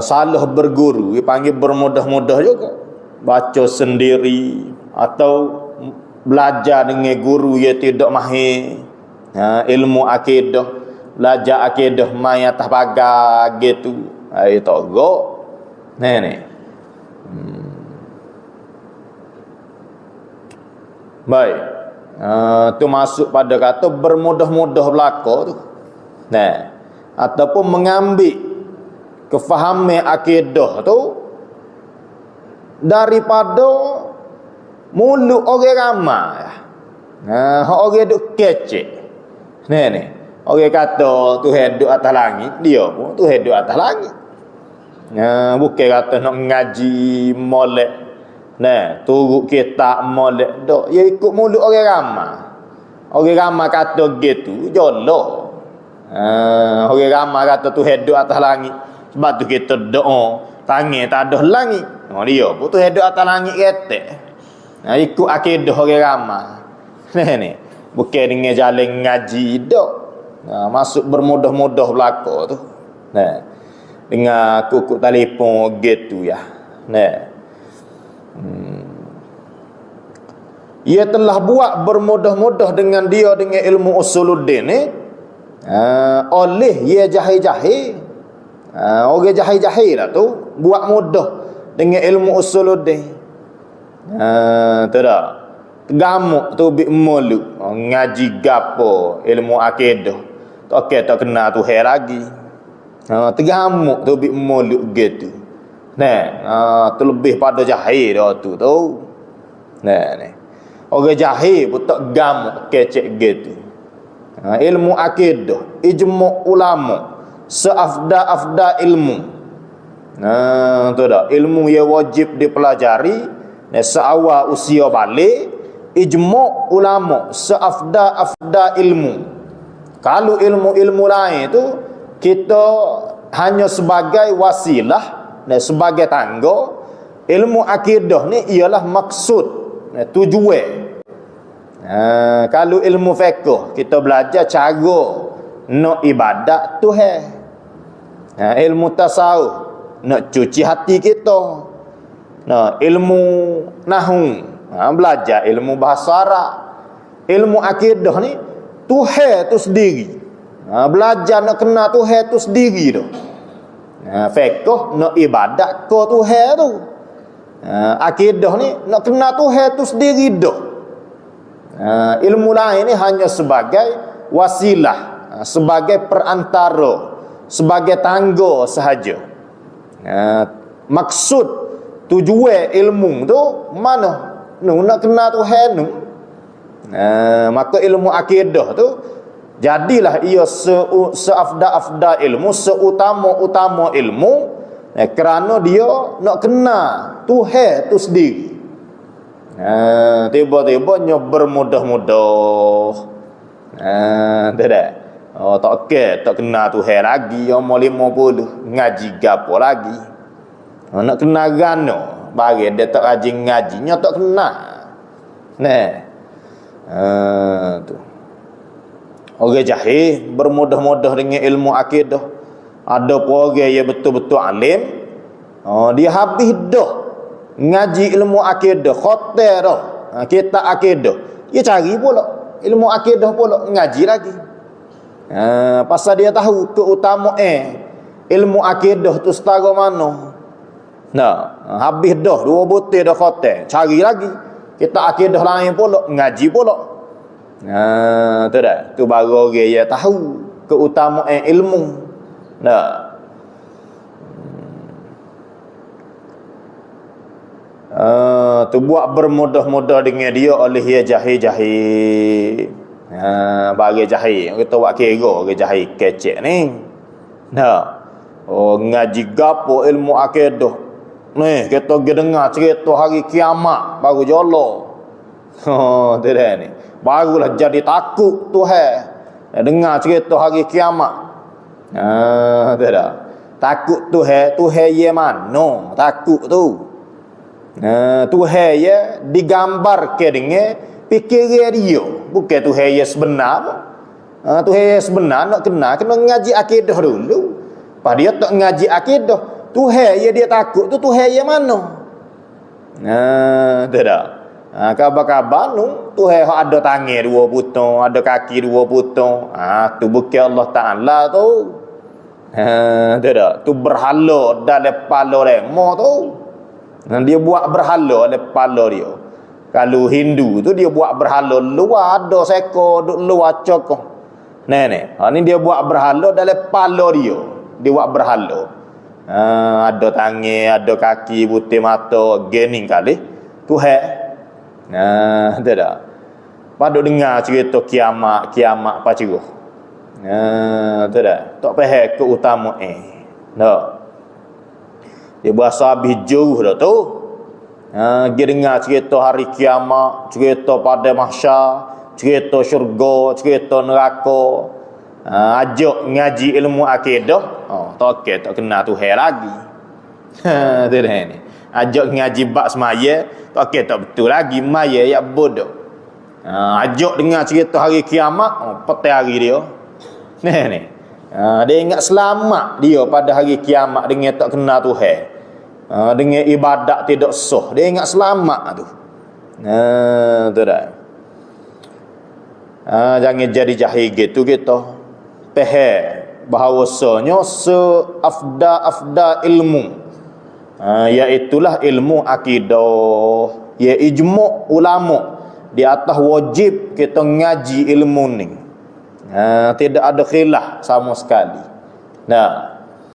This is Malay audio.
salah berguru, dia panggil bermudah-mudah juga. Baca sendiri atau belajar dengan guru yang tidak mahir. Ilmu akidah, belajar akidah mai atas pagar gitu. Ai togok. Ni. Baik. Tu masuk pada kata bermudah-mudah belaka tu. Nah, ataupun mengambil kefahaman akidah tu daripada mulut orang ramai. Orang duk kecek. Ni. Orang kata Tuhan duduk atas langit, dia pun Tuhan duduk atas langit. Bukan kata nak ngaji molek. Nah, turut kitab molek dak. Dia ikut mulut orang ramai. Orang ramai kata gitu, jolok. Orang ramai kata Tuhan duduk atas langit. Sebab tu kita doa, tangan tak ada langit. Dia pun Tuhan duduk atas langit ketek. Ikut akidah orang ramai. Ni. Bukan dengan jalan ngaji dak. Masuk bermudah-mudah belaka tu. Nah. Dengan kukuk telefon gitu ya. Nah. Ia telah buat bermudah-mudah dengan dia dengan ilmu usuluddin ni. Oleh ia jahil-jahil. Orang jahil-jahil lah tu buat mudah dengan ilmu usuluddin. Tak. Gamuk tu bi mulut ngaji gapo ilmu akidah. Tak kenal Tuhan lagi. Tergamuk tu bi mulut gitu. Nah, terlebih pada jahil dah tu. Nah, ni. Orang jahil pun tak gamuk kecek gitu. Ilmu akidah, ijma' ulama, seafda-afda ilmu. Tu dah. Ilmu yang wajib dipelajari seawal usia balik, ijma' ulama, seafda-afda ilmu. Kalau ilmu-ilmu lain tu kita hanya sebagai wasilah dan sebagai tangga. Ilmu akidah ni ialah maksud, tujuan. Kalau ilmu fiqh kita belajar cara nak ibadat Tuhan. Ilmu tasawuf nak cuci hati kita. Ilmu nahwu belajar ilmu bahasa Arab. Ilmu akidah ni Tuhan tu sendiri. Belajar nak kenal Tuhan tu sendiri tu. Fiqh nak ibadat ke Tuhan tu. Akidah ni nak kenal Tuhan tu sendiri dah. Ilmu lain ni hanya sebagai wasilah, sebagai perantara, sebagai tangga sahaja. Maksud tujuan ilmu tu mana? Nak kenal Tuhan tu. Maka ilmu akidah tu jadilah ia seafda-afda ilmu, seutama-utama ilmu, kerana dia nak kenal Tuhan tu sendiri. Tiba-tiba bermudah-mudah. Tak kenal Tuhan lagi. Umur 50 ngaji gapo lagi. Nak kenal gano bagi dia tak rajin ngajinya tak kenal. Tu. Orang jahil bermudah-mudah dengan ilmu akidah. Ada pun orang yang betul-betul alim, dia habis dah ngaji ilmu akidah, khotel dah kitab akidah, dia cari pula ilmu akidah pula ngaji lagi. Pasal dia tahu keutamaan ilmu akidah tu setara mana. Habis dah 2 butir dah khotel, cari lagi kitab akidah lain pula, ngaji pula. Tu dah. Tu baru orang yang tahu keutamaan ilmu. Tu buat bermudah-mudah dengan dia oleh dia jahil-jahil. Bagi jahil, kita buat kira orang jahil kecek ni. Ngaji gapo ilmu akidah. Ni kita pergi dengar cerita hari kiamat baru jolok. Tu dah ni. Barulah jadi takut Tuhan. Dengar cerita hari kiamat. Tu dah. Takut Tuhan ye mana? Takut tu. Tuhan ye digambar ke dengan fikiran dia. Bukan Tuhan ye sebenar. Tuhan ye sebenar nak kena ngaji akidah dulu. Pas dia tak ngaji akidah, Tuhan dia takut tu Tuhan yang mana? Tu dah. Kabar-kabar nu Tuhan ada tangan 2 putong, ada kaki 2 putong. Tu bukan Allah Taala tu. Tu dah. Tu berhala dalam kepala remo tu. Dia buat berhala dalam kepala dia. Kalau Hindu tu dia buat berhala luar ada sekor duk luar cokong. Ni dia buat berhala dalam kepala dia. Dia buat berhala. Ada tangan, ada kaki, putih mata, gening kali. Tuhan. Tu dah. Pada dengar cerita kiamat apa ceruh. Tu dah. Tak faham keutamaan. Tak. Dia berasa habis jauh dah tu. Dia dengar cerita hari kiamat, cerita pada mahsyar, cerita syurga, cerita neraka. Ajak ngaji ilmu akidah, tak kenal Tuhan lagi. Tu dah ni. Ajak ngaji bab semaya, tak betul lagi maya ya bodoh. Ajak dengar cerita hari kiamat, petai hari dia. Ni. Dia ingat selamat dia pada hari kiamat dengan tak kenal Tuhan. Dengan ibadat tidak sah. Dia ingat selamat tu. Tu dah. Jangan jadi jahil gitu kita. Bahawasanya seafda ilmu, iaitulah ilmu akidah, ya ijma' ulama di atas wajib kita ngaji ilmu ni. Tidak ada khilaf sama sekali. Nah,